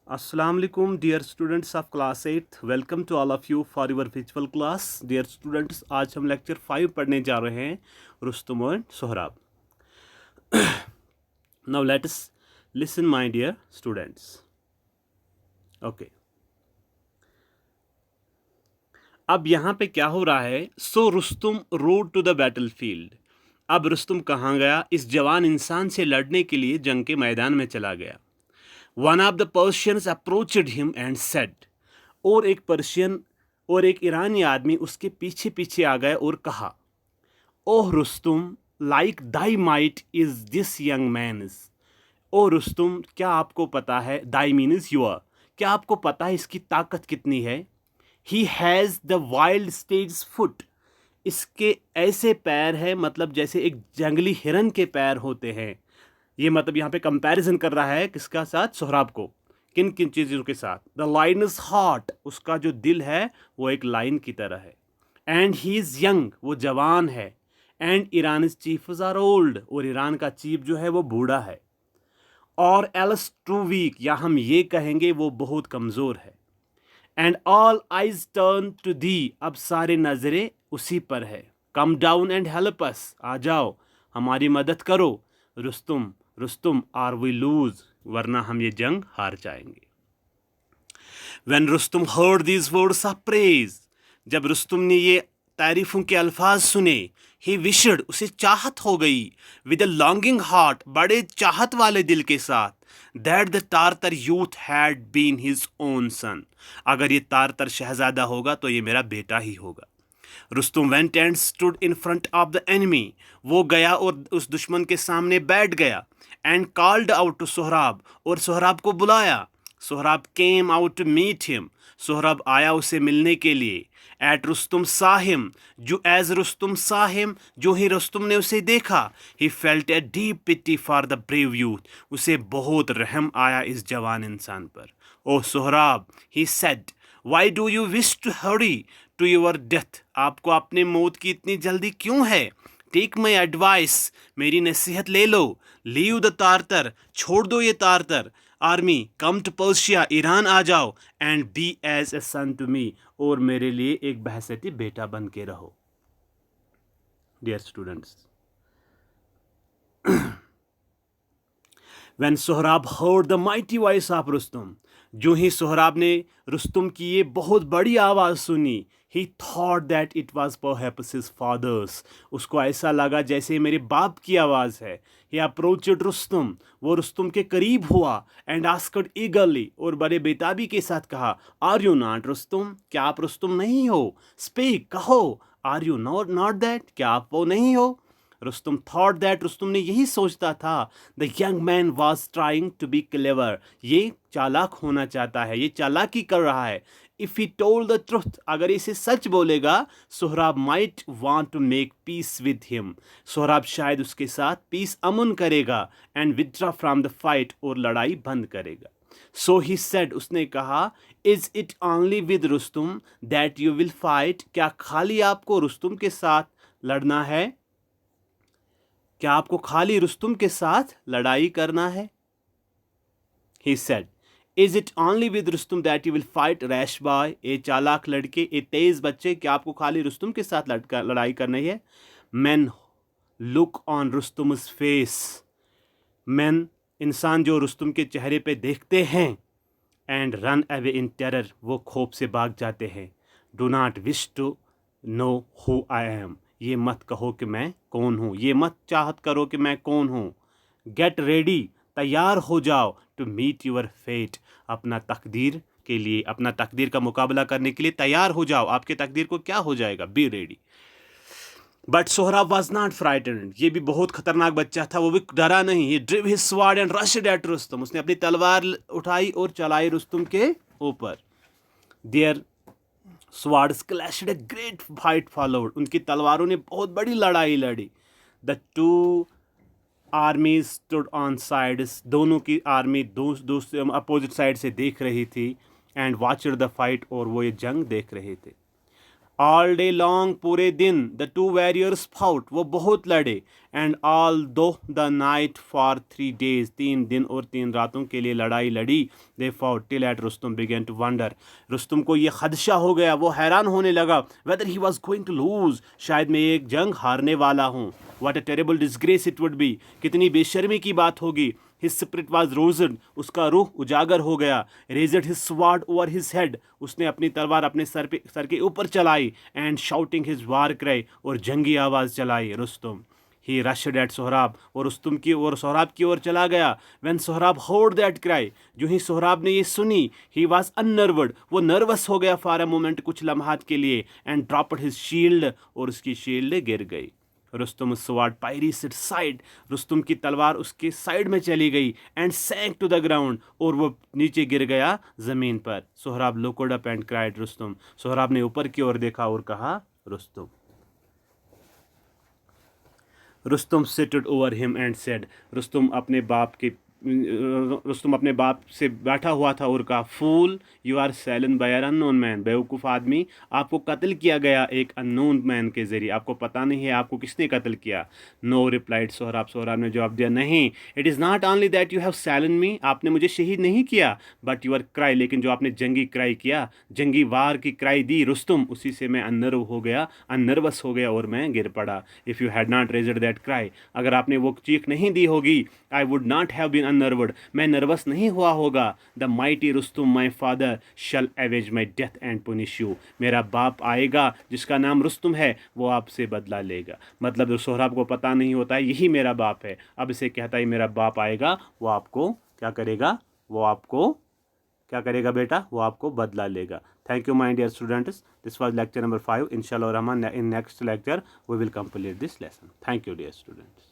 Assalamu alaikum dear students of class 8th. Welcome to all of you for your virtual class. Dear students, आज हम lecture 5 पढ़ने जा रहे हैं रुस्तुम और Sohrab. Now let us listen my dear students. Okay. अब यहाँ पे क्या हो रहा है? So Rustam rode to the battlefield. अब रुस्तुम कहाँ गया? इस जवान इंसान से लड़ने के लिए जंग के मैदान में चला गया. One of the Persians approached him and said, और एक पर्शियन और एक ईरानी आदमी उसके पीछे पीछे आ गए और कहा, oh Rustum, like thy might is this young man is. O Rustum, क्या आपको पता है? Thy mien is your. क्या आपको पता है इसकी ताकत कितनी है? He has the wild stage foot. इसके ऐसे पैर हैं, मतलब जैसे एक जंगली हिरन के पैर होते हैं. ये मतलब यहाँ पे कंपैरिजन कर रहा है किसका साथ? सोहराब को. किन किन चीज़ों के साथ? The line is hot. उसका जो दिल है वो एक लाइन की तरह है. And he is young. वो जवान है. And Iran chief are old. और ईरान का चीफ जो है वो बूढ़ा है. और एल्स टू वीक, या हम ये कहेंगे वो बहुत कमज़ोर है. And all eyes turn to thee. अब सारे नज़रें उसी पर है. Come down and help us. आ जाओ, हमारी मदद करो. Rustum, Rustum, are we lose, वरना हम ये जंग हार जाएंगे. When Rustam heard these words of praise, जब रुस्तुम ने ये तारीफों के अल्फाज सुने, he wished, उसे चाहत हो गई, with a longing heart, बड़े चाहत वाले दिल के साथ, that the Tartar youth had been his own son. अगर ये तारतर शहजादा होगा तो ये मेरा बेटा ही होगा. Rustam went and stood in front of the enemy. वो गया और उस दुश्मन के सामने बैठ गया. And called out to Sohrab, और सोहराब को बुलाया. Sohrab came out to meet him. Sohrab आया उसे मिलने के लिए. At रुस्तुम saw him, जो as रुस्तुम saw him, जो ही रुस्तुम ने उसे देखा, he felt a deep pity for the brave youth. उसे बहुत रहम आया इस जवान इंसान पर. ओ Sohrab, he said, why do you wish to hurry to your death? आपको अपने मौत की इतनी जल्दी क्यों है? टेक माई एडवाइस, मेरी नसीहत ले लो. लीव द तारतर, छोड़ दो ये Tartar army. Come to Persia, Iran आ जाओ. And be as a son to me, और मेरे लिए एक बहसती बेटा बन के रहो. Dear students, When Sohrab heard the mighty voice of Rustum, जो ही सोहराब ने रुस्तुम की ये बहुत बड़ी आवाज़ सुनी, he thought that it was perhaps his father's. उसको ऐसा लगा जैसे मेरे बाप की आवाज़ है. He approached रुस्तुम, वो रुस्तुम के करीब हुआ. And asked eagerly, और बड़े बेताबी के साथ कहा, Are you not रुस्तुम? क्या आप रुस्तुम नहीं हो? Speak, कहो. Are you not that? क्या आप वो नहीं हो? रुस्तुम thought that, रुस्तुम ने यही सोचता था, the young man was trying to be clever. ये चालाक होना चाहता है, ये चालाकी कर रहा है. If he told the truth, अगर इसे सच बोलेगा, Sohrab might want to make peace with him. Sohrab शायद उसके साथ peace अमन करेगा and withdraw from the fight, और लड़ाई बंद करेगा. So he said, उसने कहा, is it only with Rustum that you will fight? क्या खाली आपको रुस्तुम के साथ लड़ना है? क्या आपको खाली रुस्तुम के साथ लड़ाई करना है? He said, is it only with Rustum that you will fight? Rash boy, ए चालाक लड़के, ए तेज बच्चे, क्या आपको खाली रुस्तुम के साथ लड़ाई करनी है? Men look on रुस्तुम's face. Men, इंसान जो रुस्तुम के चेहरे पे देखते हैं, and run away in terror, वो खौफ से भाग जाते हैं. Do not wish to know who I am. ये मत कहो कि मैं कौन हूँ. ये मत चाहत करो कि मैं कौन हूँ. गेट रेडी, तैयार हो जाओ. टू मीट यूर फेट, अपना तकदीर के लिए, अपना तकदीर का मुकाबला करने के लिए तैयार हो जाओ. आपके तकदीर को क्या हो जाएगा? Be ready. But Sohrab was not frightened. ये भी बहुत खतरनाक बच्चा था, वो भी डरा नहीं. He drove his sword and rushed at Rustum. उसने अपनी तलवार उठाई और चलाई रुस्तुम के ऊपर. Their swords clashed, a great fight followed. उनकी तलवारों ने बहुत बड़ी लड़ाई लड़ी. The two armies stood on sides. दोनों की आर्मी दो अपोजिट साइड से देख रही थी. And watched the fight, और वो ये जंग देख रहे थे. ऑल डे लॉन्ग, पूरे दिन, द टू वॉरियर्स फाउट, वो बहुत लड़े, एंड ऑल दो द नाइट फॉर 3 days, 3 दिन और 3 रातों के लिए लड़ाई लड़ी, they fought till at Rustum began to wonder, Rustum को ये खदशा हो गया, वो हैरान होने लगा, whether he was going to lose, शायद मैं एक जंग हारने वाला हूँ, what a terrible disgrace it would be, कितनी बेशर्मी की बात होगी, हिज स्पिरिट वॉज रोजड, उसका रूह उजागर हो गया, raised his sword over his head, उसने अपनी तलवार अपने सर के ऊपर चलाई, and shouting his war cry, और जंगी आवाज़ चलाई, रुस्तुम, ही रशड एट सोहराब, और रुस्तुम की ओर सोहराब की ओर चला गया, when Sohrab heard that cry, जो ही सोहराब ने ये सुनी, ही वाज अननर्वड, वो नर्वस हो गया फॉर अ मोमेंट, कुछ लम्हात के लिए, एंड ड्रॉप्ड हिज शील्ड, और उसकी शील्ड गिर गई, Rustum sword parries its side, Rustum की तलवार उसके साइड में चली गई, and sank to the ground, और वो नीचे गिर गया ज़मीन पर, Sohrab looked up and cried Rustum, Sohrab ने ऊपर की ओर देखा और कहा Rustum, Rustum seated over him and said, Rustum अपने बाप से बैठा हुआ था और कहा, fool, you are slain by an unknown man, बेवकूफ़ आदमी, आपको कत्ल किया गया एक अननोन मैन के ज़रिए, आपको पता नहीं है आपको किसने कत्ल किया। नो रिप्लाइड सोहराब, सोहराब ने जवाब दिया, नहीं, it is not only that you have slain me, आपने मुझे शहीद नहीं किया, बट यूर क्राई, लेकिन जो आपने जंगी क्राई किया, जंगी वार की क्राई दी रुस्तुम, उसी से मैं अननर्वस हो गया और मैं गिर पड़ा। If you had not raised that cry, अगर आपने वो चीख नहीं दी होगी, I would not have been unnerved, मैं नर्वस नहीं हुआ होगा, the mighty Rustum my father shall avenge my death and punish you, मेरा बाप आएगा जिसका नाम रुस्तुम है, वो आपसे बदला लेगा। मतलब सोहराब को पता नहीं होता है यही मेरा बाप है, अब इसे कहता है मेरा बाप आएगा, वो आपको क्या करेगा, वो आपको क्या करेगा बेटा, वो आपको बदला लेगा। Thank you my dear students, this was lecture number 5, इंशाल्लाह Rahman in next lecture we will complete this lesson. Thank you dear students.